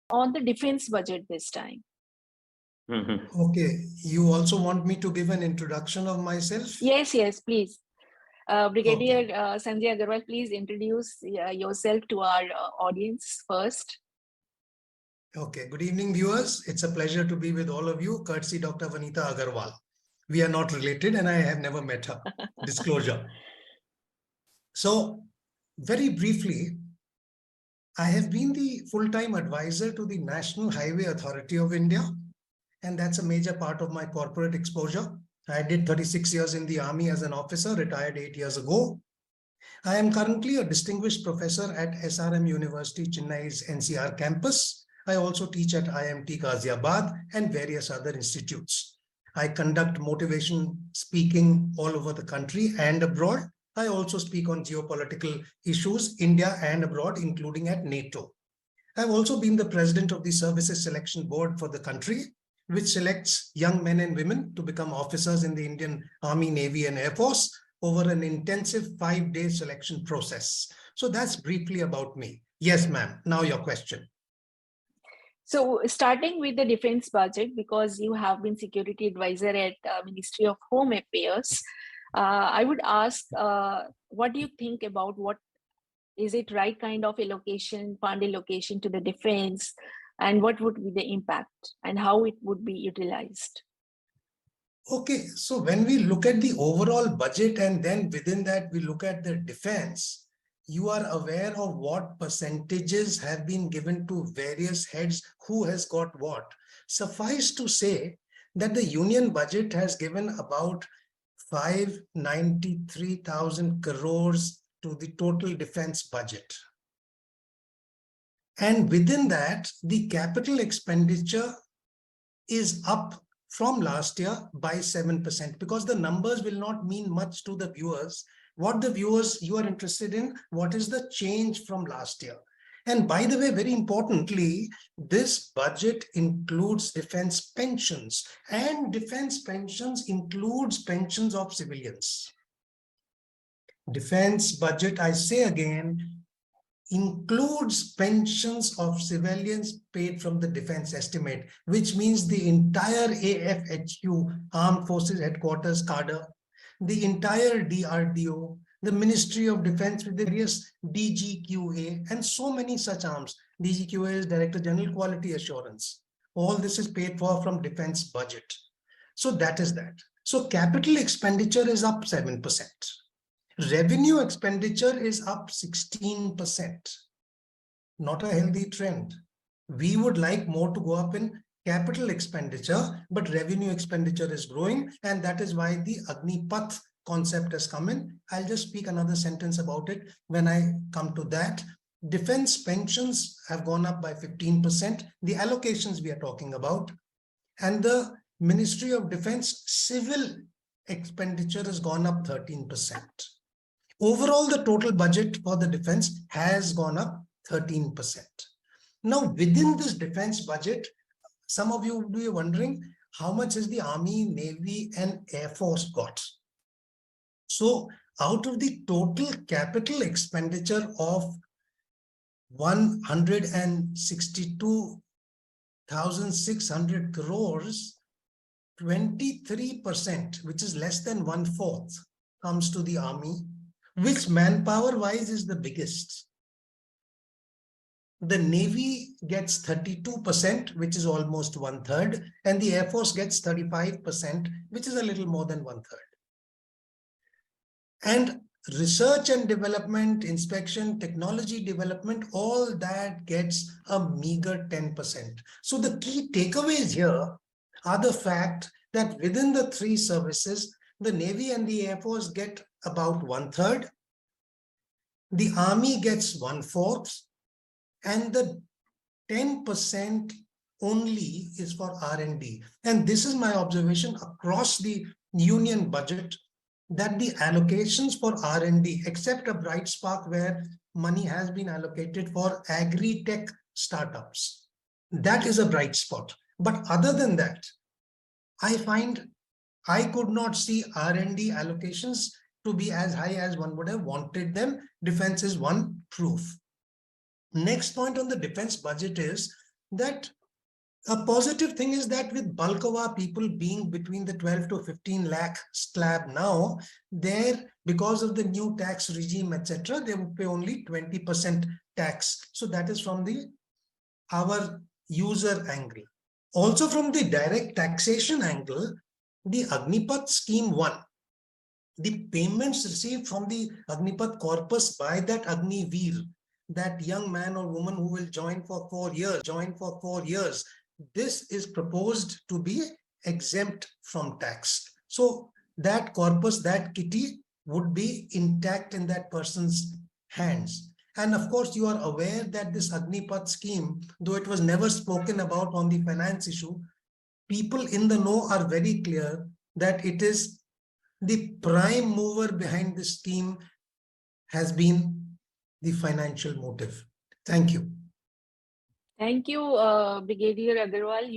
on the defense budget this time. Okay, you also want me to give an introduction of myself? Yes, please. Brigadier Sanjay Agarwal, please introduce yourself to our audience first. Okay, good evening, viewers. It's a pleasure to be with all of you, courtesy Dr. Vanita Agarwal. We are not related and I have never met her. Disclosure. So, very briefly, I have been the full-time advisor to the National Highway Authority of India, and that's a major part of my corporate exposure. I did 36 years in the Army as an officer, retired 8 years ago. I am currently a distinguished professor at SRM University, Chennai's NCR campus. I also teach at IMT Ghaziabad and various other institutes. I conduct motivation speaking all over the country and abroad. I also speak on geopolitical issues, India and abroad, including at NATO. I've also been the president of the Services Selection Board for the country, which selects young men and women to become officers in the Indian Army, Navy, and Air Force over an intensive 5-day selection process. So that's briefly about me. Yes, ma'am. Now your question. So starting with the defense budget, because you have been security advisor at Ministry of Home Affairs, I would ask, what do you think about what is it right kind of allocation, fund allocation to the defense, and what would be the impact and how it would be utilized? Okay, so when we look at the overall budget and then within that we look at the defense, you are aware of what percentages have been given to various heads, who has got what. Suffice to say that the union budget has given about 593,000 crores to the total defense budget. And within that, the capital expenditure is up from last year by 7%, because the numbers will not mean much to the viewers. What the viewers you are interested in, what is the change from last year? And by the way, very importantly, this budget includes defense pensions, and defense pensions includes pensions of civilians. Defense budget, I say again, includes pensions of civilians paid from the defense estimate, which means the entire AFHQ, Armed Forces Headquarters cadre, the entire DRDO, the Ministry of Defense with the various DGQA, and so many such arms. DGQA is Director General Quality Assurance. All this is paid for from defense budget. So that is that. So capital expenditure is up 7%. Revenue expenditure is up 16%. Not a healthy trend. We would like more to go up in capital expenditure, but revenue expenditure is growing, and that is why the Agnipath concept has come in. I'll just speak another sentence about it when I come to that. Defense pensions have gone up by 15%, the allocations we are talking about, and the Ministry of Defense civil expenditure has gone up 13%. Overall, the total budget for the defense has gone up 13%. Now, within this defense budget, some of you will be wondering, how much has the Army, Navy, and Air Force got? So, out of the total capital expenditure of 162,600 crores, 23%, which is less than 1/4, comes to the Army, which manpower-wise is the biggest. The Navy gets 32%, which is almost 1/3, and the Air Force gets 35%, which is a little more than 1/3. And research and development, inspection, technology development, all that gets a meager 10%. So the key takeaways here are the fact that within the three services, the Navy and the Air Force get about 1/3, the Army gets 1/4, and the 10% only is for R&D. And this is my observation across the union budget, that the allocations for R&D, except a bright spark where money has been allocated for agri-tech startups, that is a bright spot. But other than that, I find I could not see R&D allocations to be as high as one would have wanted them. Defense is one proof. Next point on the defense budget is that a positive thing is that with bulk of our people being between the 12 to 15 lakh slab now, there, because of the new tax regime, etc., they would pay only 20% tax. So that is from the our user angle. Also from the direct taxation angle, the Agnipath scheme 1, the payments received from the Agnipath corpus by that Agniveer, that young man or woman who will join for 4 years, this is proposed to be exempt from tax. So that corpus, that kitty would be intact in that person's hands. And of course, you are aware that this Agnipath scheme, though it was never spoken about on the finance issue, people in the know are very clear that it is the prime mover behind this scheme has been the financial motive. Thank you. Thank you, Brigadier Agarwal.